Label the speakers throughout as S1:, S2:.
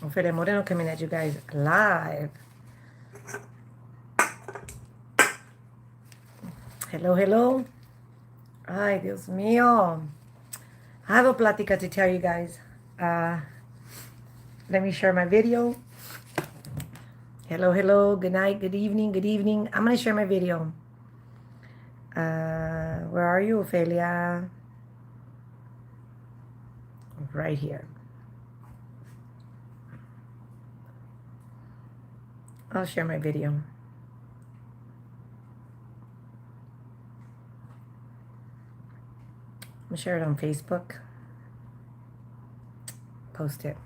S1: Ophelia Moreno coming at you guys live. Hello, hello. Ay, Dios mío. I have a plática to tell you guys. Let me share my video. Hello, hello. Good night, good evening, good evening. I'm going to share my video. Where are you, Ophelia? Right here. I'll share my video. I'm going to share it on Facebook. Post it.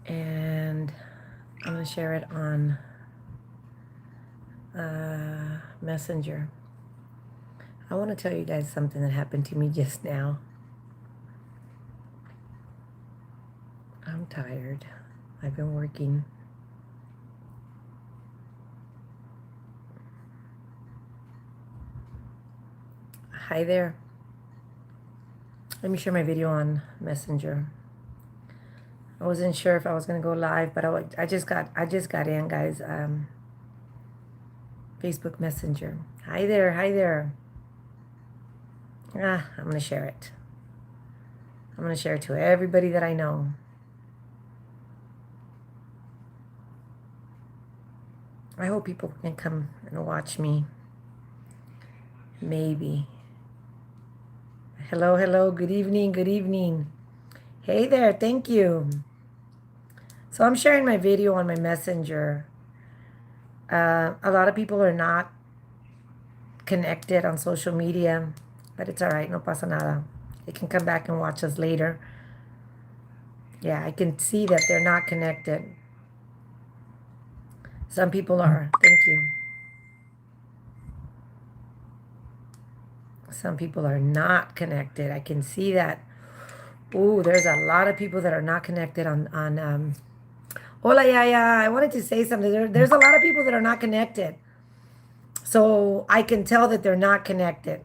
S1: And I'm going to share it on Messenger. I want to tell you guys something that happened to me just now. I'm tired. I've been working. Hi there. Let me share my video on Messenger. I wasn't sure if I was gonna go live, but I just got in, guys. Facebook Messenger. Hi there, hi there. I'm gonna share it. I'm gonna share it to everybody that I know. I hope people can come and watch me. Maybe. Hello, hello. Good evening, good evening. Hey there, thank you. So I'm sharing my video on my Messenger. A lot of people are not connected on social media, but it's all right. No pasa nada. They can come back and watch us later. Yeah, I can see that they're not connected. Some people are. Thank you. Some people are not connected. I can see that. Ooh, there's a lot of people that are not connected on Hola, Yaya. I wanted to say something. There's a lot of people that are not connected. So I can tell that they're not connected.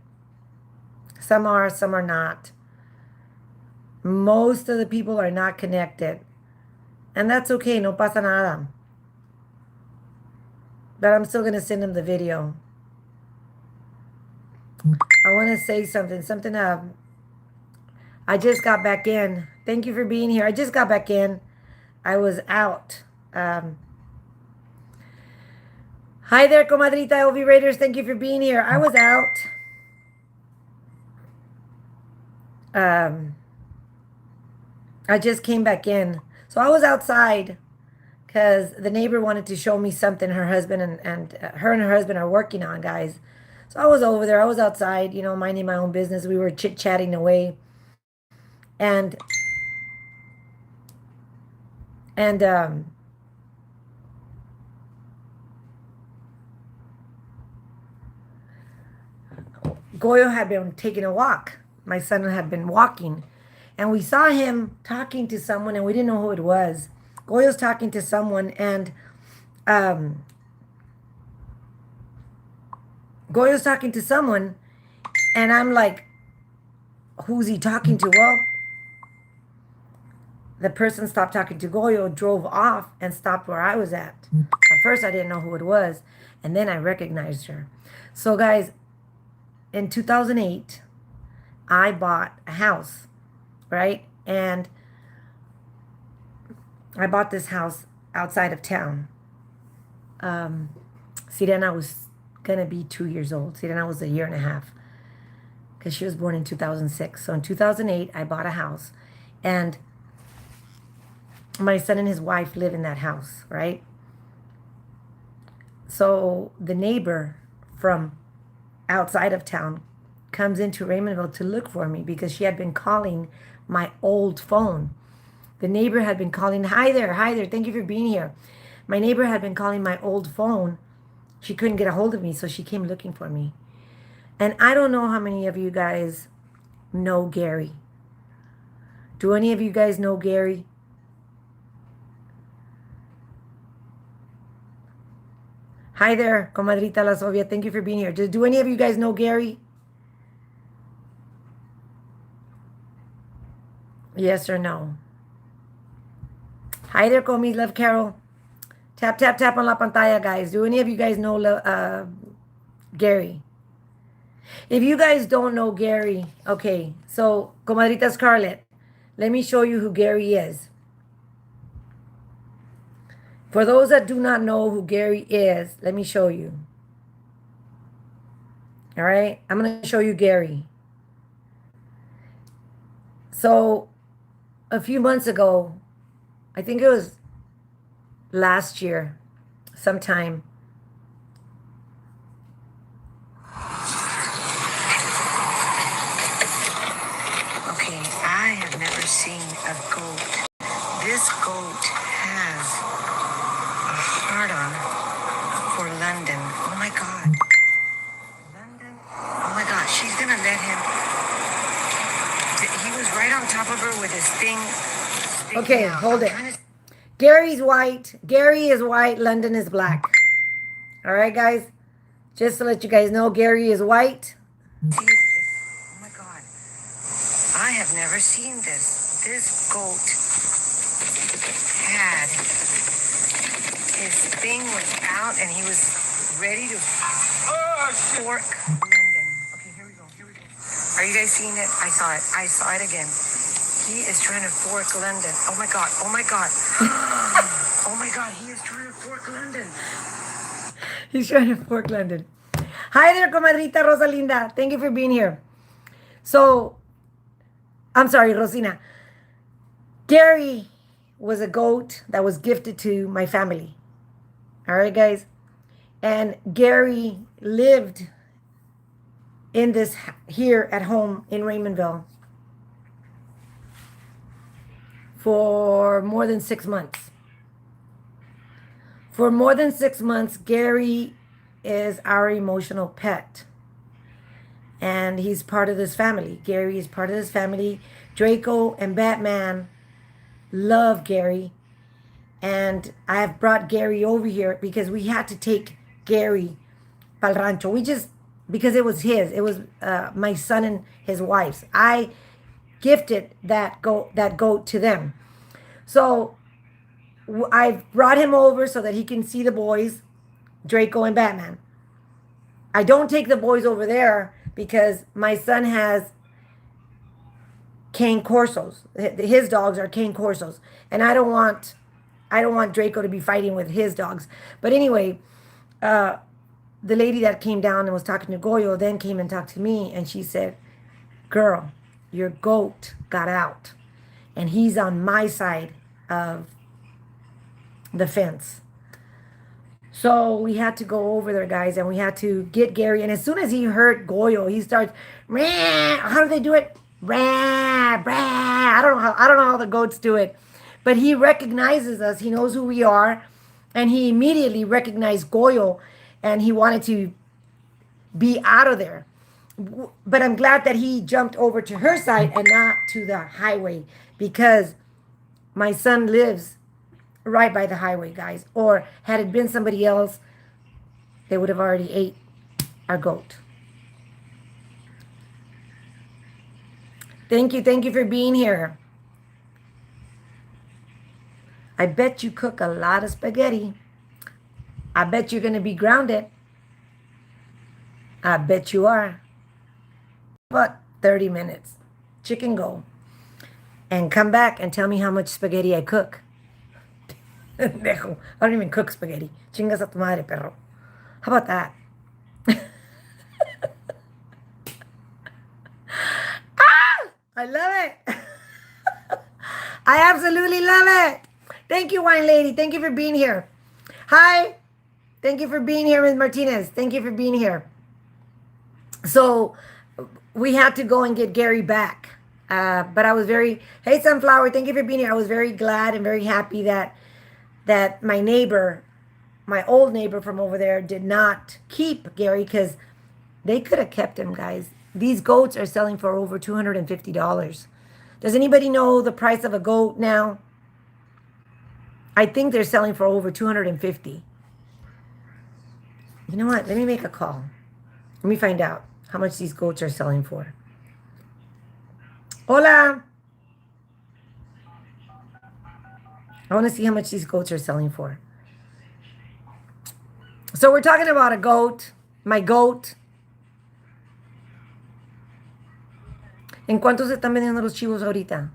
S1: Some are not. Most of the people are not connected. And that's okay. No pasa nada. But I'm still going to send them the video. I want to say something. I just got back in. Thank you for being here. I just got back in. I was out. Hi there, comadrita LV Raiders. Thank you for being here. I was out. I just came back in. So I was outside because the neighbor wanted to show me something her husband and her husband are working on, guys. So I was over there. I was outside, minding my own business. We were chit-chatting away. And Goyo had been taking a walk. My son had been walking. And we saw him talking to someone, and we didn't know who it was. Goyo's talking to someone, and Goyo's talking to someone, and I'm like, who's he talking to? Well, the person stopped talking to Goyo, drove off, and stopped where I was at. At first, I didn't know who it was, and then I recognized her. So, guys, in 2008, I bought a house, right? And I bought this house outside of town. Sirena was going to be 2 years old. Sirena was a year and a half because she was born in 2006. So in 2008, I bought a house. And my son and his wife live in that house, right? So the neighbor from outside of town comes into Raymondville to look for me because she had been calling my old phone. The neighbor had been calling, hi there, thank you for being here. My neighbor had been calling my old phone. She couldn't get a hold of me, so she came looking for me. And I don't know how many of you guys know Gary. Do any of you guys know Gary? Hi there, comadrita La Sovia. Thank you for being here. Do any of you guys know Gary? Yes or no? Hi there, Comis. Love Carol. Tap, tap, tap on la pantalla, guys. Do any of you guys know Gary? If you guys don't know Gary, okay, so Comadrita Scarlett, let me show you who Gary is. For those that do not know who Gary is, let me show you. All right, I'm going to show you Gary. So a few months ago, I think it was last year, sometime. Okay, I have never seen a goat. This goat has a heart on for London. Oh my God. London? Oh my God, she's gonna let him. He was right on top of her with his thing. Okay, hold it. Gary's white. Gary is white. London is black. All right, guys. Just to let you guys know, Gary is white. Oh my God. I have never seen this. This goat had his thing was out and he was ready to fork London. Okay, here we go. Here we go. Are you guys seeing it? I saw it. I saw it again. He is trying to fork London. Oh my God. Oh my God. Oh my God. He is trying to fork London. He's trying to fork London. Hi there, comadrita Rosalinda. Thank you for being here. So, I'm sorry, Rosina. Gary was a goat that was gifted to my family. All right, guys. And Gary lived in this here at home in Raymondville for more than 6 months. For more than 6 months, Gary is our emotional pet. And he's part of this family. Gary is part of this family. Draco and Batman love Gary. And I have brought Gary over here because we had to take Gary pal rancho. Because it was his. It was my son and his wife's. I gifted that goat to them. So I brought him over so that he can see the boys, Draco and Batman. I don't take the boys over there because my son has cane corsos. His dogs are cane corsos, and I don't want Draco to be fighting with his dogs. But anyway, the lady that came down and was talking to Goyo then came and talked to me, and she said, "Girl, your goat got out, and he's on my side of the fence." So we had to go over there, guys, and we had to get Gary. And as soon as he heard Goyo, he starts, "Rah!" How do they do it? Rah, rah. I don't know how the goats do it, but he recognizes us. He knows who we are, and he immediately recognized Goyo, and he wanted to be out of there. But I'm glad that he jumped over to her side and not to the highway, because my son lives right by the highway, guys. Or had it been somebody else, they would have already ate our goat. Thank you for being here. I bet you cook a lot of spaghetti. I bet you're going to be grounded. I bet you are. About 30 minutes. Chicken go. And come back and tell me how much spaghetti I cook. I don't even cook spaghetti. Chingas a tu madre, perro. How about that? I love it. I absolutely love it. Thank you, wine lady. Thank you for being here. Hi. Thank you for being here, Ms. Martinez. Thank you for being here. So we had to go and get Gary back. But I was hey, Sunflower, thank you for being here. I was very glad and very happy that my neighbor, my old neighbor from over there, did not keep Gary, because they could have kept him, guys. These goats are selling for over $250. Does anybody know the price of a goat now? I think they're selling for over $250. You know what? Let me make a call. Let me find out how much these goats are selling for. Hola. I want to see how much these goats are selling for. So we're talking about a goat, my goat. ¿En cuánto se están vendiendo los chivos ahorita?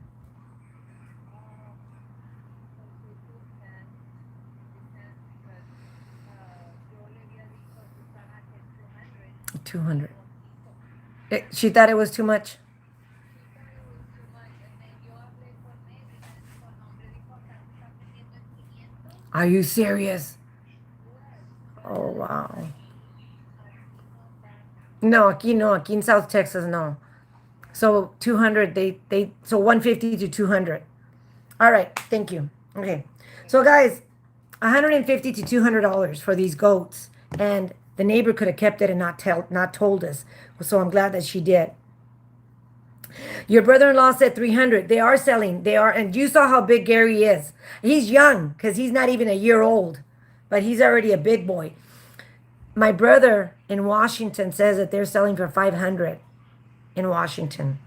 S1: $200. She thought it was too much. Are you serious? Oh, wow. No, aquí no. Aquí in South Texas, no. So 200, so 150 to 200. All right, thank you. Okay. So guys, 150 to $200 for these goats. And the neighbor could have kept it and not told us. So I'm glad that she did. Your brother-in-law said 300. They are selling. They are, and you saw how big Gary is. He's young because he's not even a year old, but he's already a big boy. My brother in Washington says that they're selling for 500 in Washington.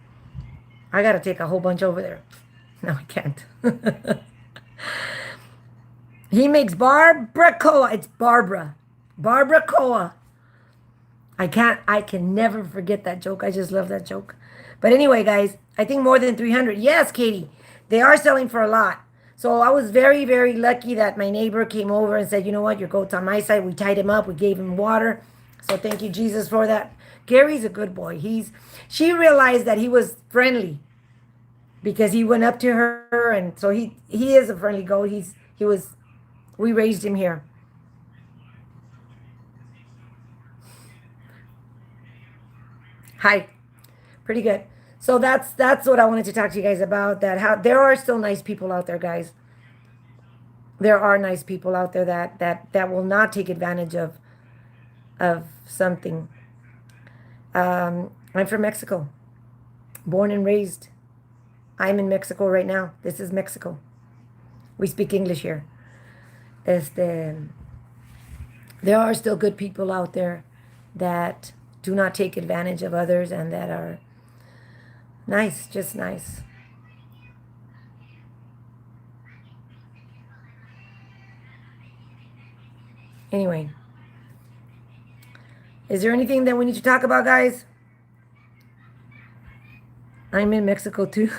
S1: I got to take a whole bunch over there. No, I can't. He makes barbacoa. It's Barbara. Barbacoa. I can never forget that joke. I just love that joke. But anyway, guys, I think more than 300. Yes, Katie, they are selling for a lot. So I was very, very lucky that my neighbor came over and said, you know what, your goat's on my side. We tied him up. We gave him water. So thank you, Jesus, for that. Gary's a good boy. She realized that he was friendly because he went up to her. And so he is a friendly goat. We raised him here. Hi. Pretty good. So that's what I wanted to talk to you guys about. That how there are still nice people out there, guys. There are nice people out there that will not take advantage of something. I'm from Mexico, born and raised. I'm in Mexico right now. This is Mexico. We speak English here. There are still good people out there that do not take advantage of others and that are nice, just nice. Anyway, is there anything that we need to talk about, guys? I'm in Mexico too.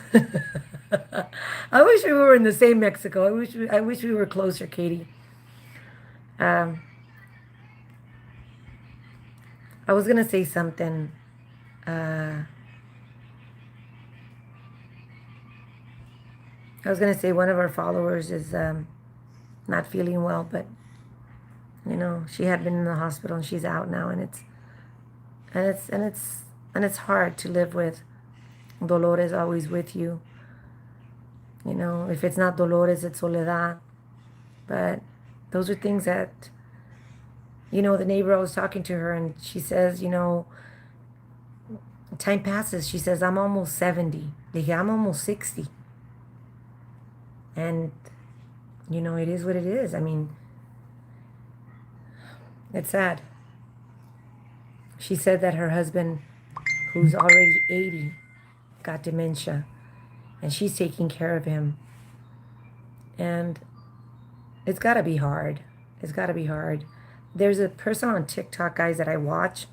S1: I wish we were in the same Mexico. I wish we were closer, Katie. I was gonna say something. I was gonna say one of our followers is not feeling well, but she had been in the hospital and she's out now, and it's hard to live with. Dolores always with you. If it's not Dolores, it's Soledad. But those are things that, the neighbor, I was talking to her and she says, time passes. She says, I'm almost 70. Le dije, I'm almost 60. And, it is what it is. I mean, it's sad. She said that her husband, who's already 80, got dementia. And she's taking care of him. And it's got to be hard. It's got to be hard. There's a person on TikTok, guys, that I watch.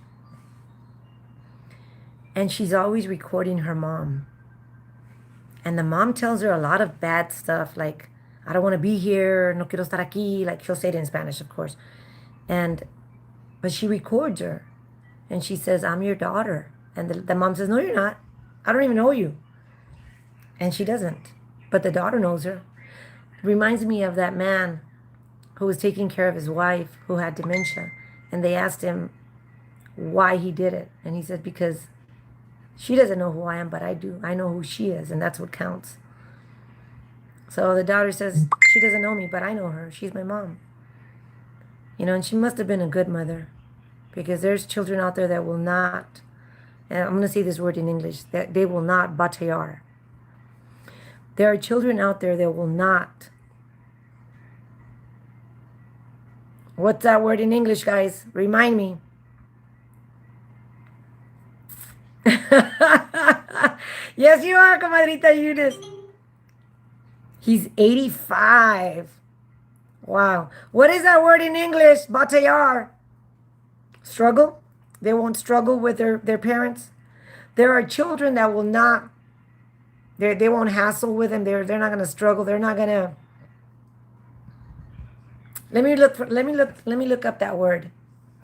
S1: And she's always recording her mom. And the mom tells her a lot of bad stuff, like, I don't want to be here, no quiero estar aquí. Like, she'll say it in Spanish, of course. But she records her. And she says, I'm your daughter. And the mom says, no, you're not. I don't even know you. And she doesn't. But the daughter knows her. Reminds me of that man who was taking care of his wife who had dementia. And they asked him why he did it. And he said, because she doesn't know who I am, but I do. I know who she is, and that's what counts. So the daughter says, she doesn't know me, but I know her. She's my mom. And she must have been a good mother, because there's children out there that will not, and I'm going to say this word in English, that they will not batallar. There are children out there that will not. What's that word in English, guys? Remind me. Yes, you are, comadrita Eunice. He's 85. Wow. What is that word in English? Batallar. Struggle? They won't struggle with their parents. There are children that will not, they won't hassle with them. They're not gonna struggle. They're not gonna. Let me look up that word.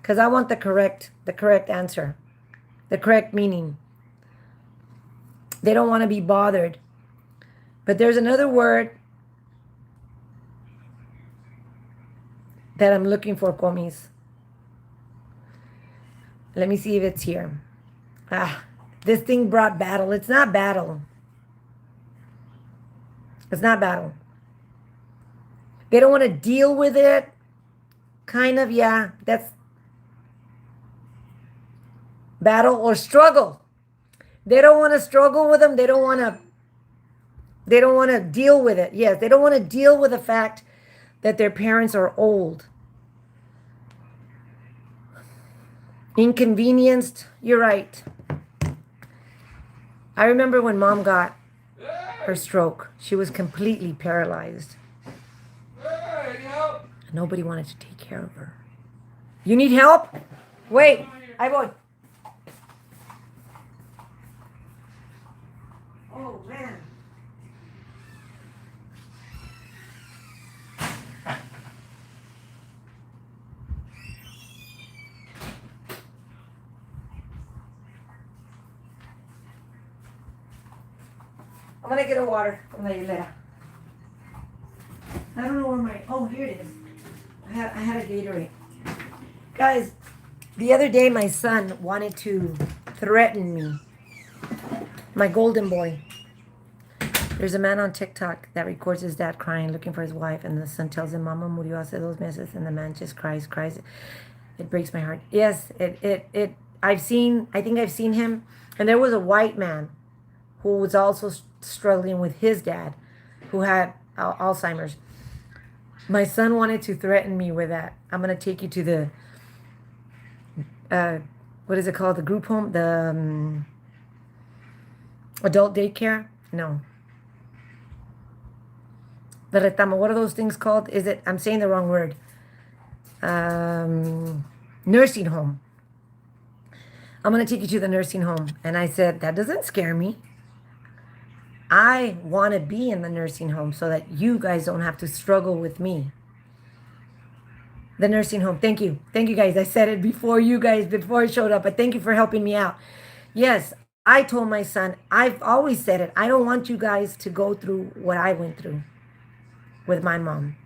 S1: Because I want the correct answer. The correct meaning. They don't want to be bothered. But there's another word that I'm looking for, Comis. Let me see if it's here. This thing brought battle. It's not battle. It's not battle. They don't want to deal with it. Kind of, yeah. That's battle or struggle. They don't want to struggle with them. They don't want to deal with it. Yes, they don't want to deal with the fact that their parents are old. Inconvenienced. You're right. I remember when Mom got her stroke. She was completely paralyzed. Nobody wanted to take care of her. You need help? Wait, I voy. Oh, man. I'm going to get a water from la hielera. I don't know where my... Oh, here it is. I had a Gatorade. Guys, the other day my son wanted to threaten me. My golden boy. There's a man on TikTok that records his dad crying, looking for his wife, and the son tells him, Mama murió hace 2 meses, and the man just cries. It breaks my heart. Yes, I think I've seen him, and there was a white man who was also struggling with his dad, who had Alzheimer's. My son wanted to threaten me with that. I'm going to take you to the, what is it called? The group home? The adult daycare? No. The retamo. What are those things called? I'm saying the wrong word. Nursing home. I'm going to take you to the nursing home. And I said, that doesn't scare me. I want to be in the nursing home so that you guys don't have to struggle with me. The nursing home. Thank you. Thank you, guys. I said it before it showed up, but thank you for helping me out. Yes, I told my son, I've always said it. I don't want you guys to go through what I went through with my mom,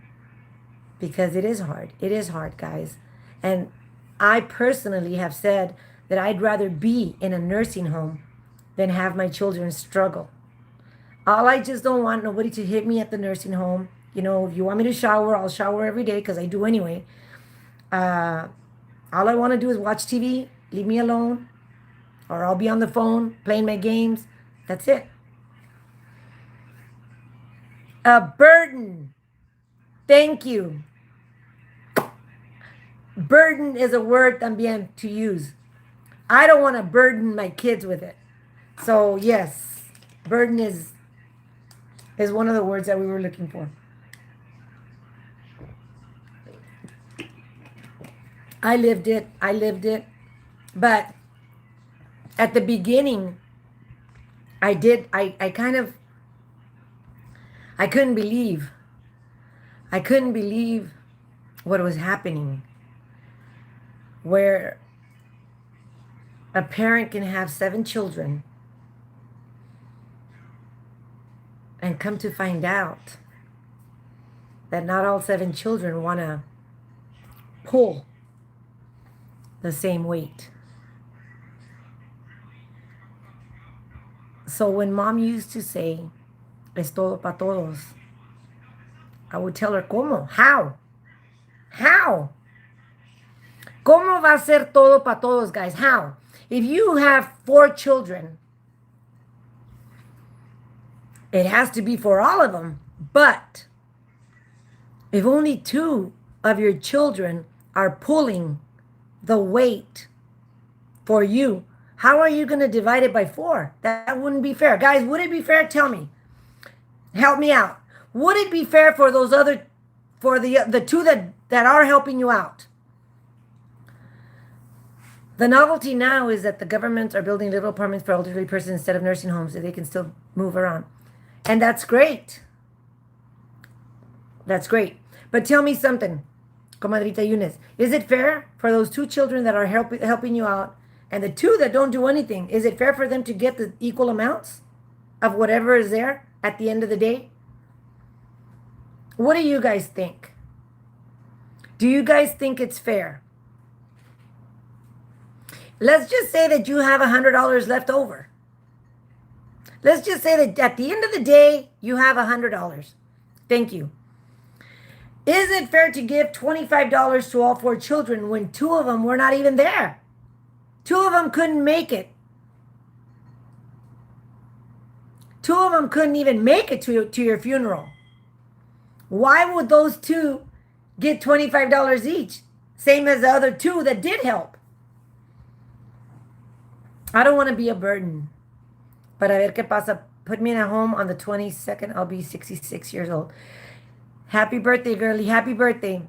S1: because it is hard. It is hard, guys. And I personally have said that I'd rather be in a nursing home than have my children struggle. All I just don't want nobody to hit me at the nursing home. You know, if you want me to shower, I'll shower every day because I do anyway. All I want to do is watch TV, leave me alone, or I'll be on the phone playing my games. That's it. A burden. Thank you. Burden is a word también to use. I don't want to burden my kids with it. So yes, burden is one of the words that we were looking for. I lived it. But at the beginning, I couldn't believe what was happening. Where a parent can have 7 children and come to find out that not all 7 children want to pull the same weight. So when Mom used to say, es todo para todos, I would tell her, ¿cómo? How? ¿Cómo va a ser todo para todos, guys? How? If you have 4 children, it has to be for all of them. But if only 2 of your children are pulling the weight for you, how are you going to divide it by 4? That wouldn't be fair. Guys, would it be fair? Tell me. Help me out. would it be fair for those other, for the two that are helping you out? The novelty now is that the governments are building little apartments for elderly persons instead of nursing homes so they can still move around. And that's great. That's great. But tell me something, Comadrita Eunice. Is it fair for those two children that are helping you out and the two that don't do anything? Is it fair for them to get the equal amounts of whatever is there at the end of the day? What do you guys think? Do you guys think it's fair? Let's just say that you have $100 left over. Let's just say that at the end of the day, you have $100. Thank you. Is it fair to give $25 to all 4 children when 2 of them were not even there? 2 of them couldn't make it. 2 of them couldn't even make it to your funeral. Why would those 2 get $25 each? Same as the other 2 that did help. I don't want to be a burden. But a ver qué pasa. Put me in a home on the 22nd. I'll be 66 years old. Happy birthday, girlie. Happy birthday.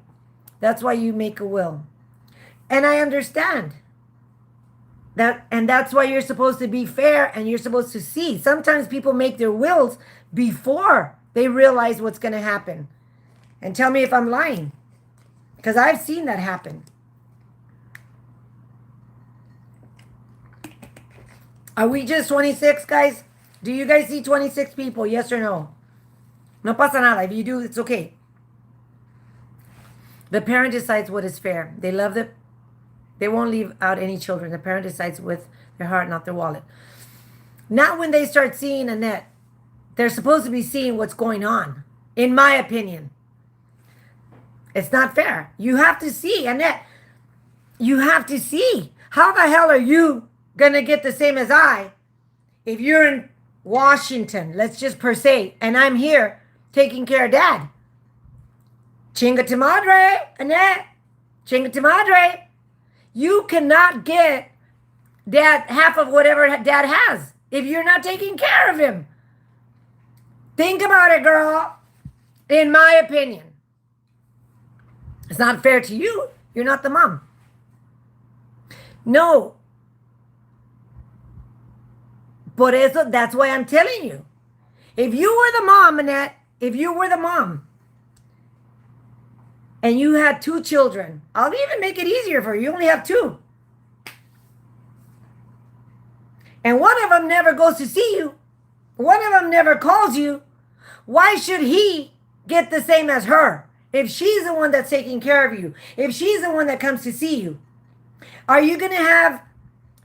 S1: That's why you make a will. And I understand that. And that's why you're supposed to be fair and you're supposed to see. Sometimes people make their wills before they realize what's going to happen. And tell me if I'm lying. Because I've seen that happen. Are we just 26, guys? Do you guys see 26 people? Yes or no? No pasa nada. If you do, it's okay. The parent decides what is fair. They love it. They won't leave out any children. The parent decides with their heart, not their wallet. Not when they start seeing Annette. They're supposed to be seeing what's going on, in my opinion. It's not fair. You have to see, Annette. You have to see. How the hell are you going to get the same as I if you're in Washington, let's just per se, and I'm here taking care of Dad? Chinga tu madre, Annette. Chinga tu madre. You cannot get Dad half of whatever Dad has if you're not taking care of him. Think about it, girl. In my opinion. It's not fair to you. You're not the mom. No. Por eso, that's why I'm telling you. If you were the mom, Annette, if you were the mom, and you had 2 children, I'll even make it easier for you. You only have 2. And one of them never goes to see you. One of them never calls you. Why should he get the same as her? If she's the one that's taking care of you, if she's the one that comes to see you, are you going to have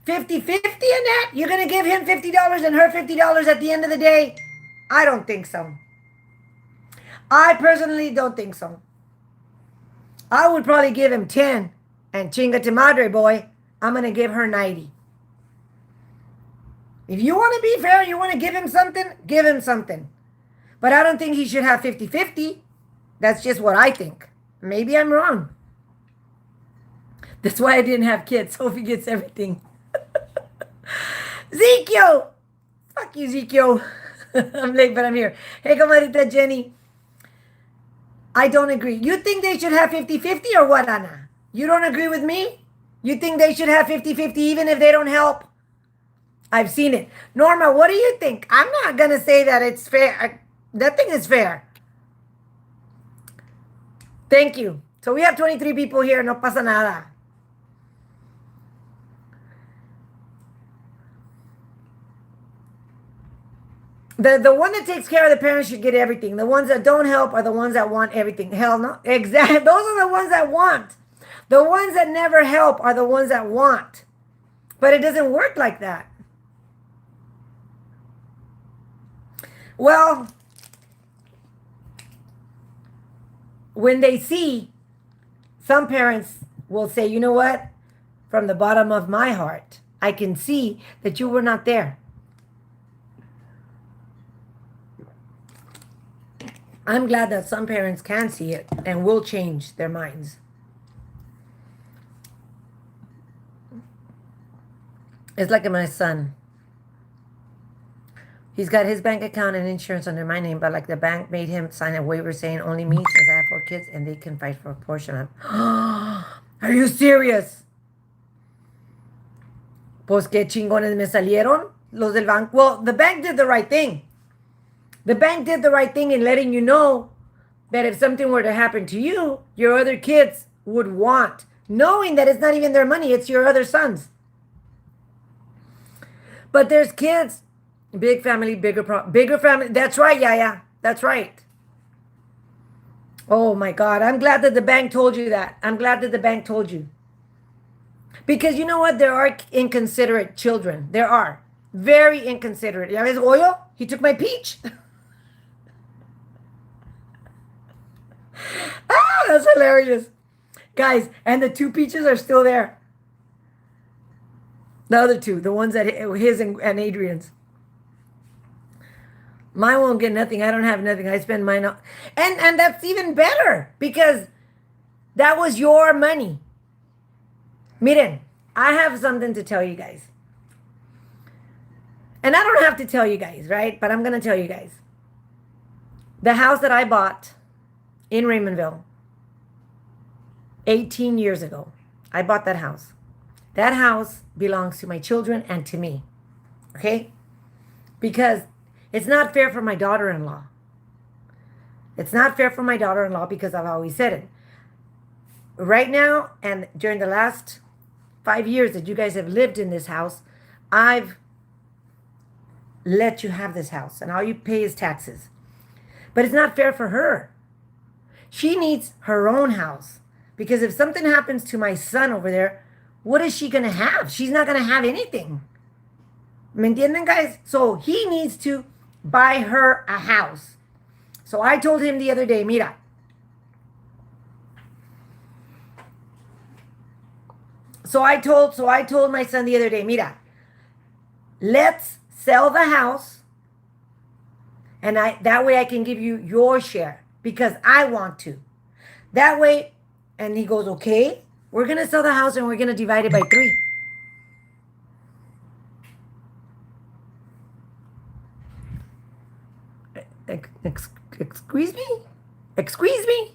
S1: 50-50 in that? You're going to give him $50 and her $50 at the end of the day? I don't think so. I personally don't think so. I would probably give him 10 and chinga tu madre, boy. I'm going to give her 90. If you want to be fair, you want to give him something. But I don't think he should have 50-50. That's just what I think. Maybe I'm wrong. That's why I didn't have kids. Sophie gets everything. Ezekiel! Fuck you, Ezekiel. I'm late, but I'm here. Hey, comadita Jenny. I don't agree. You think they should have 50-50 or what, Ana? You don't agree with me? You think they should have 50-50 even if they don't help? I've seen it. Norma, what do you think? I'm not going to say that it's fair. Nothing is fair. Thank you. So we have 23 people here. No pasa nada. The one that takes care of the parents should get everything. The ones that don't help are the ones that want everything. Hell no. Exactly. Those are the ones that want. The ones that never help are the ones that want. But it doesn't work like that. Well, when they see, some parents will say, you know what? From the bottom of my heart, I can see that you were not there. I'm glad that some parents can see it and will change their minds. It's like my son. He's got his bank account and insurance under my name, but like the bank made him sign a waiver saying only me since I have 4 kids and they can fight for a portion of. Are you serious? Pues qué chingones me salieron los del banco. Well, the bank did the right thing. The bank did the right thing in letting you know that if something were to happen to you, your other kids would want, knowing that it's not even their money, it's your other sons. But there's kids, big family, bigger family. That's right, yeah, that's right. Oh my God, I'm glad that the bank told you that. I'm glad that the bank told you. Because you know what? There are inconsiderate children. There are. Very inconsiderate. ¿Ya ves, Goyo? He took my peach. Ah, that's hilarious. Guys, and the 2 peaches are still there. The other 2, the ones that his and Adrian's. Mine won't get nothing. I don't have nothing. I spend mine on. And that's even better because that was your money. Miren, I have something to tell you guys. And I don't have to tell you guys, right? But I'm going to tell you guys. The house that I bought in Raymondville 18 years ago, I bought that house. That house belongs to my children and to me. Okay? Because it's not fair for my daughter-in-law. It's not fair for my daughter-in-law because I've always said it. Right now, and during the last 5 years that you guys have lived in this house, I've let you have this house and all you pay is taxes. But it's not fair for her. She needs her own house because if something happens to my son over there, what is she going to have? She's not going to have anything. ¿Me entienden, guys? So he needs to buy her a house. So I told him the other day, mira, So I told my son the other day, mira, let's sell the house and that way I can give you your share because I want to. That way, and he goes, okay, we're going to sell the house and we're going to divide it by 3. Excuse me? Excuse me?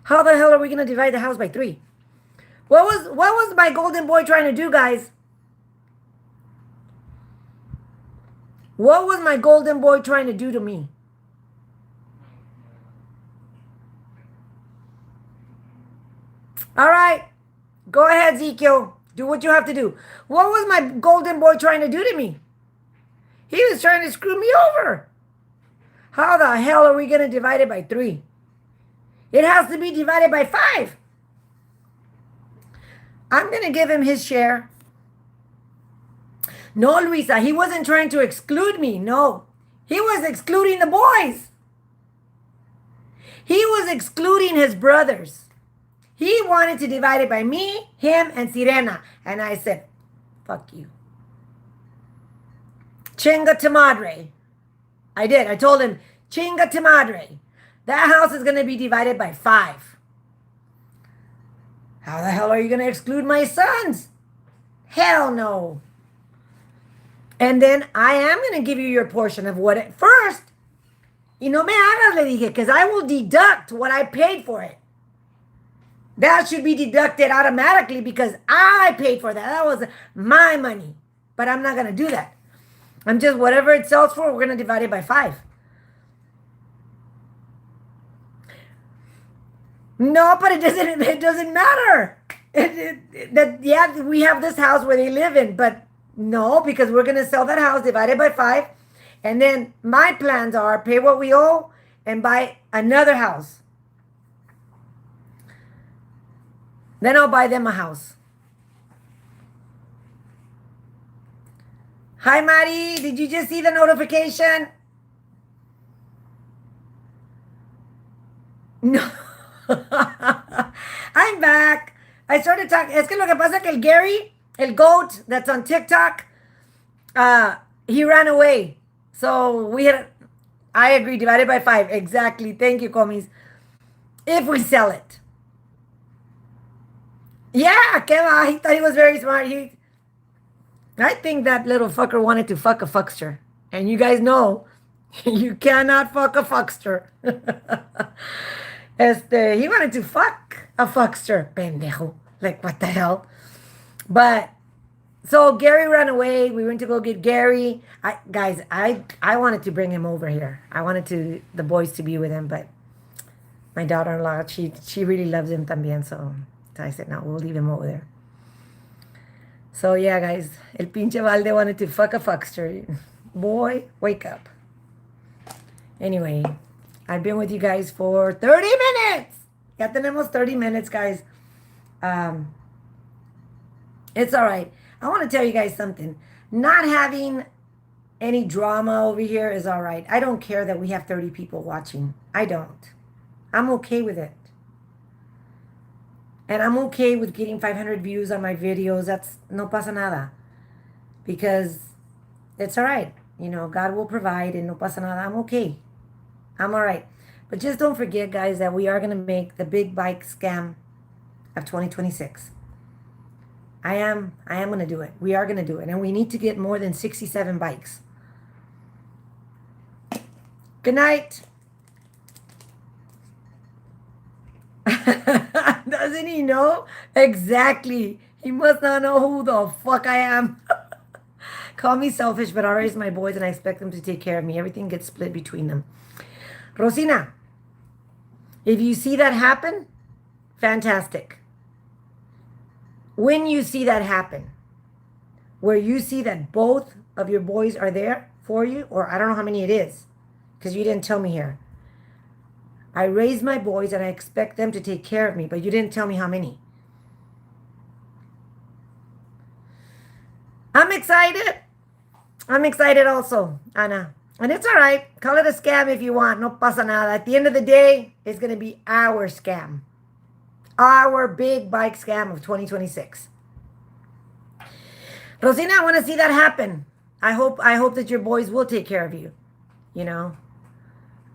S1: How the hell are we going to divide the house by 3? What was my golden boy trying to do, guys? What was my golden boy trying to do to me? All right. Go ahead, Ezekiel. Do what you have to do. What was my golden boy trying to do to me? He was trying to screw me over. How the hell are we going to divide it by 3? It has to be divided by 5. I'm going to give him his share. No, Luisa, he wasn't trying to exclude me. No, he was excluding the boys. He was excluding his brothers. He wanted to divide it by me, him, and Sirena. And I said, fuck you. Chinga tu madre. I did. I told him, chinga tu madre. That house is going to be divided by 5. How the hell are you going to exclude my sons? Hell no. And then I am going to give you your portion of what it first. Y no me hagas, le dije, because I will deduct what I paid for it. That should be deducted automatically because I paid for that. That was my money. But I'm not going to do that. I'm just, whatever it sells for, we're going to divide it by 5. No, but it doesn't matter. Yeah, we have this house where they live in, but no, because we're going to sell that house, divide it by 5. And then my plans are pay what we owe and buy another house. Then I'll buy them a house. Hi, Mari. Did you just see the notification? No. I'm back. I started talking. Es que lo que pasa que el Gary, el goat that's on TikTok, he ran away. So I agree, divided by 5. Exactly. Thank you, Comis. If we sell it. Yeah, que va. He thought he was very smart. I think that little fucker wanted to fuck a fuckster. And you guys know you cannot fuck a fuckster. He wanted to fuck a fuckster. Pendejo. Like, what the hell? But so Gary ran away. We went to go get Gary. I wanted to bring him over here. I wanted the boys to be with him, but my daughter-in-law, she really loves him también. So I said, no, we'll leave him over there. So yeah, guys, el pinche Valde wanted to fuck a fuckster. Boy, wake up. Anyway, I've been with you guys for 30 minutes. Ya tenemos 30 minutes, guys. It's all right. I want to tell you guys something. Not having any drama over here is all right. I don't care that we have 30 people watching. I don't. I'm okay with it. And I'm okay with getting 500 views on my videos. That's no pasa nada. Because it's all right. You know, God will provide and no pasa nada. I'm okay. I'm all right. But just don't forget, guys, that we are going to make the big bike scam of 2026. I am going to do it. We are going to do it. And we need to get more than 67 bikes. Good night. Doesn't he know? Exactly. He must not know who the fuck I am. Call me selfish, but I raise my boys and I expect them to take care of me. Everything gets split between them. Rosina, if you see that happen, fantastic. When you see that happen, where you see that both of your boys are there for you, or I don't know how many it is, because you didn't tell me here. I raise my boys and I expect them to take care of me, but you didn't tell me how many. I'm excited. I'm excited also, Ana. And it's all right. Call it a scam if you want. No pasa nada. At the end of the day, it's going to be our scam. Our big bike scam of 2026. Rosina, I want to see that happen. I hope that your boys will take care of you. You know,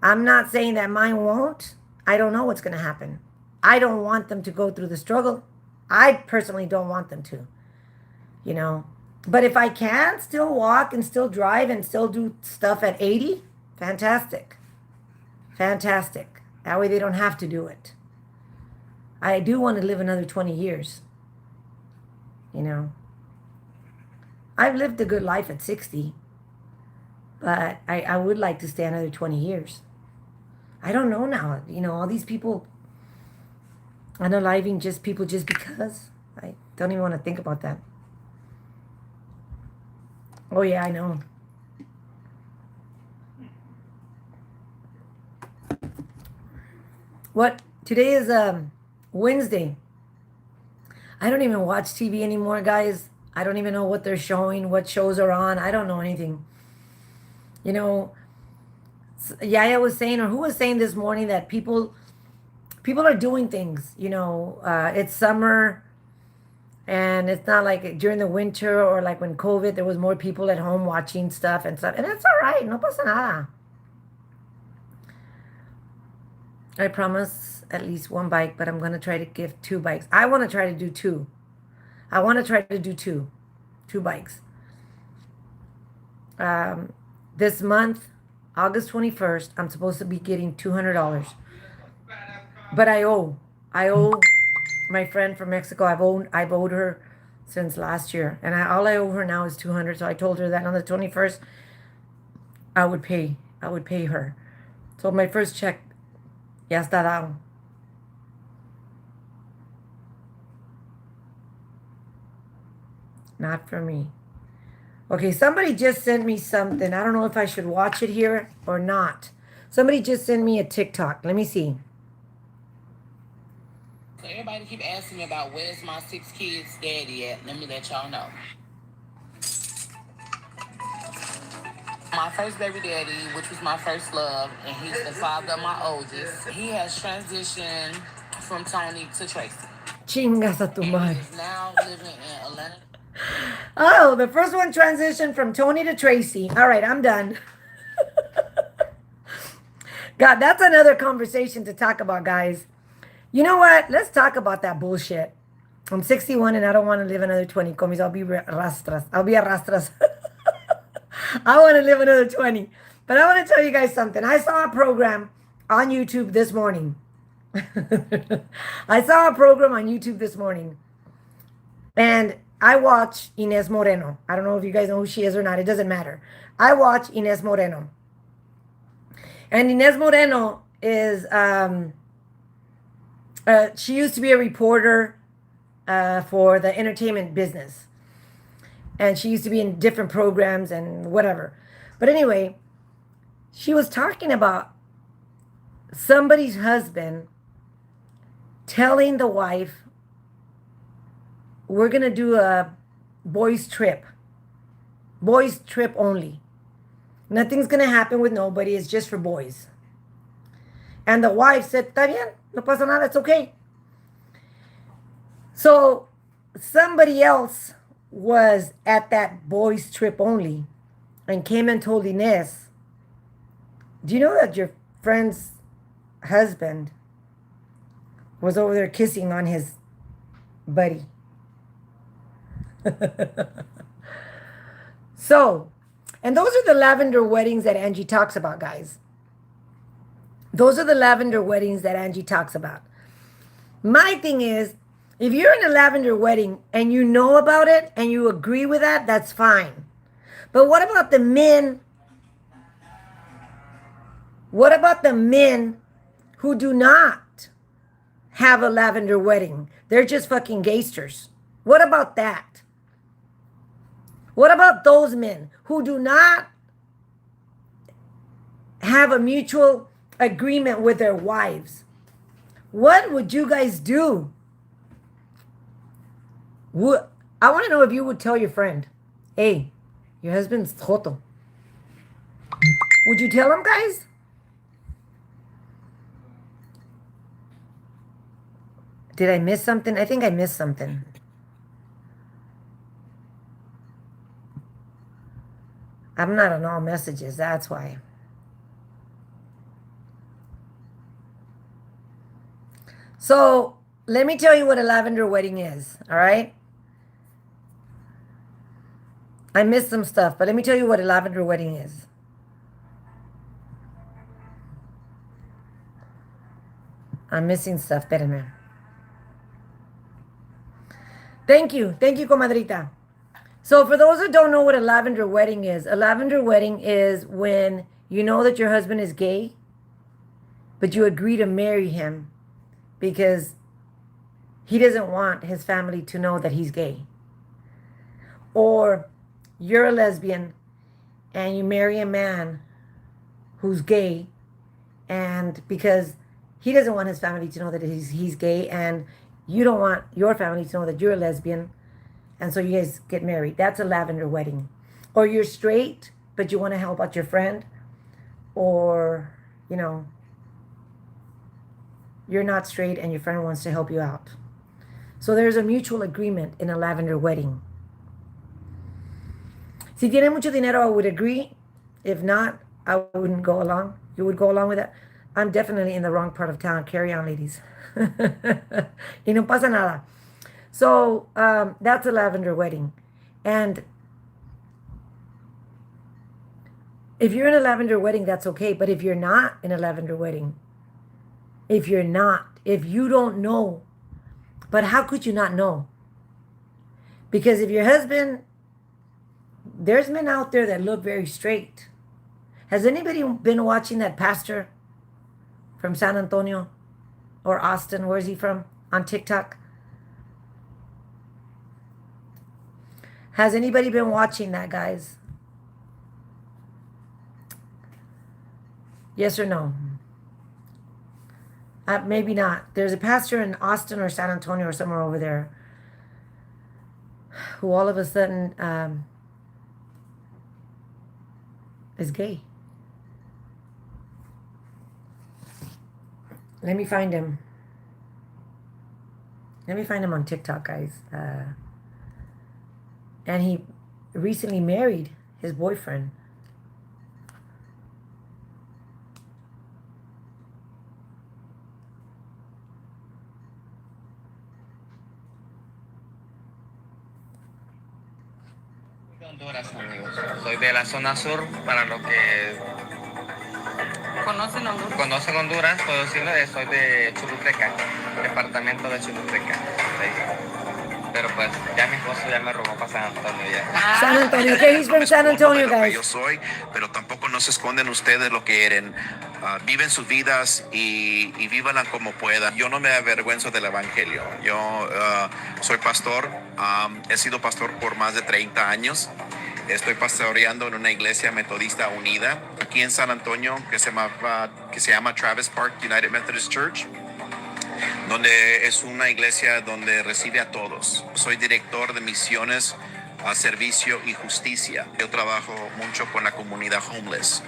S1: I'm not saying that mine won't. I don't know what's going to happen. I don't want them to go through the struggle. I personally don't want them to. You know, but if I can still walk and still drive and still do stuff at 80, fantastic. Fantastic. That way they don't have to do it. I do want to live another 20 years. You know, I've lived a good life at 60, but I would like to stay another 20 years. I don't know now. You know, all these people unaliving just people just because. I don't even want to think about that. Oh, yeah, I know. What? Today is Wednesday. I don't even watch TV anymore, guys. I don't even know what they're showing, what shows are on. I don't know anything. You know, Yaya was saying, or who was saying this morning, that people are doing things. You know, it's summer, and it's not like during the winter or like when COVID, there was more people at home watching stuff and stuff. And it's all right. No pasa nada. I promise at least one bike, but I'm going to try to give 2 bikes. I want to try to do 2. I want to try to do 2 bikes. This month, August 21st, I'm supposed to be getting $200. But I owe my friend from Mexico. I've owed her since last year, and all I owe her now is $200. So I told her that on the 21st, I would pay her. So my first check, ya está dado. Not for me. Okay, somebody just sent me something. I don't know if I should watch it here or not. Somebody just sent me a TikTok. Let me see.
S2: So everybody keep asking me about where's my 6 kids' daddy at. Let me let y'all know. My first baby daddy, which was my first love, and he's the father of my oldest. He has transitioned from Tony to Tracy.
S1: Chingas a tu madre.
S2: He's now living in Atlanta.
S1: Oh, the first one transitioned from Tony to Tracy. All right, I'm done. God, that's another conversation to talk about, guys. You know what? Let's talk about that bullshit. I'm 61 and I don't want to live another 20. Comis, I'll be rastras. I want to live another 20. But I want to tell you guys something. I saw a program on YouTube this morning. I saw a program on YouTube this morning. And I watch Inez Moreno. I don't know if you guys know who she is or not. It doesn't matter. I watch Inez Moreno. And Inez Moreno is, she used to be a reporter for the entertainment business. And she used to be in different programs and whatever. But anyway, she was talking about somebody's husband telling the wife, we're going to do a boys' trip. Boys' trip only. Nothing's going to happen with nobody. It's just for boys. And the wife said, está bien, no pasa nada, it's okay. So somebody else was at that boys' trip only and came and told Inez, do you know that your friend's husband was over there kissing on his buddy? So, and those are the lavender weddings that Angie talks about, guys. Those are the lavender weddings that Angie talks about. My thing is, if you're in a lavender wedding and you know about it and you agree with that, that's fine. But what about the men? What about the men who do not have a lavender wedding? They're just fucking gaysters. What about that? What about those men who do not have a mutual agreement with their wives? What would you guys do? I want to know if you would tell your friend, hey, your husband's joto. Would you tell him, guys? Did I miss something? I think I missed something. I'm not on all messages, that's why. So, let me tell you what a lavender wedding is, all right? I missed some stuff, but let me tell you what a lavender wedding is. I'm missing stuff, espérame. Thank you, comadrita. So for those who don't know what a lavender wedding is, a lavender wedding is when you know that your husband is gay, but you agree to marry him because he doesn't want his family to know that he's gay. Or you're a lesbian and you marry a man who's gay, and because he doesn't want his family to know that he's gay, and you don't want your family to know that you're a lesbian, and so you guys get married. That's a lavender wedding. Or you're straight, but you want to help out your friend. Or, you know, you're not straight and your friend wants to help you out. So there's a mutual agreement in a lavender wedding. Si tiene mucho dinero, I would agree. If not, I wouldn't go along. You would go along with that? I'm definitely in the wrong part of town. Carry on, ladies. Y no pasa nada. So that's a lavender wedding. And if you're in a lavender wedding, that's okay. But if you're not in a lavender wedding, if you don't know, but how could you not know? Because if your husband, there's men out there that look very straight. Has anybody been watching that pastor from San Antonio or Austin? Where is he from? On TikTok? Has anybody been watching that, guys? Yes or no? Maybe not. There's a pastor in Austin or San Antonio or somewhere over there who all of a sudden is gay. Let me find him. Let me find him on TikTok, guys. And he recently married his boyfriend.
S2: Honduras, amigos. Soy de la zona sur, para los que conocen Honduras, puedo decirlo, soy de Choluteca, departamento de Choluteca. Sí. Pero pues ya mi esposo ya me robó para San Antonio ya.
S1: San Antonio, okay, he's from San Antonio, guys.
S3: Yo soy, pero tampoco no se esconden ustedes lo que eran. Viven sus vidas y vívanla como puedan. Yo no me avergüenzo del evangelio. Yo soy pastor, he sido pastor por más de 30 años. Estoy pastoreando en una iglesia metodista unida aquí en San Antonio que se llama Travis Park United Methodist Church, donde es una iglesia donde recibe a todos. Soy director de misiones, servicio y justicia. Yo trabajo mucho con la comunidad homeless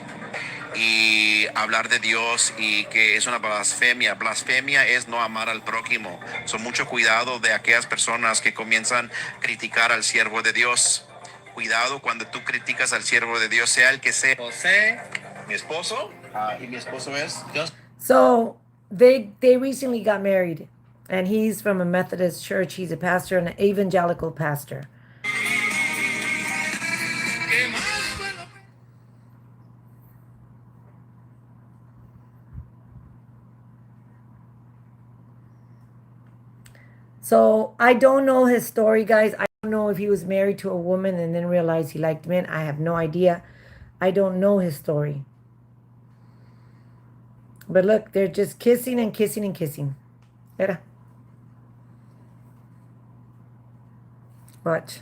S3: y hablar de Dios, y que es una blasfemia. Blasfemia es no amar al prójimo. Son mucho cuidado de aquellas personas que comienzan a criticar al siervo de Dios. Cuidado cuando tú criticas al siervo de Dios, sea el que sea. José, mi esposo, y mi esposo es Dios.
S1: So they recently got married, and he's from a Methodist church. He's a pastor, an evangelical pastor. So I don't know his story, guys. I don't know if he was married to a woman and then realized he liked men. I have no idea. I don't know his story. But look, they're just kissing and kissing and kissing. Mira. Watch.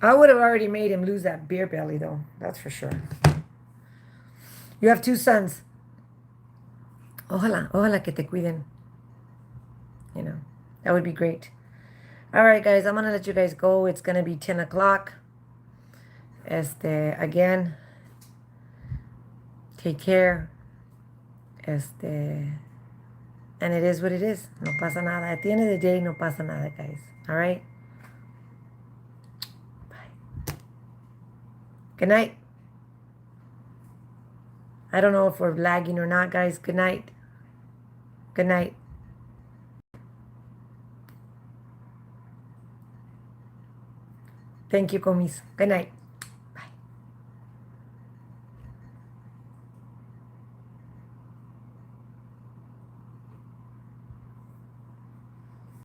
S1: I would have already made him lose that beer belly, though. That's for sure. You have 2 sons. Ojalá que te cuiden. You know, that would be great. All right, guys, I'm going to let you guys go. It's going to be 10 o'clock. Again, take care. And it is what it is. No pasa nada. At the end of the day, no pasa nada, guys. All right? Bye. Good night. I don't know if we're lagging or not, guys. Good night. Good night. Thank you, Comis. Good night.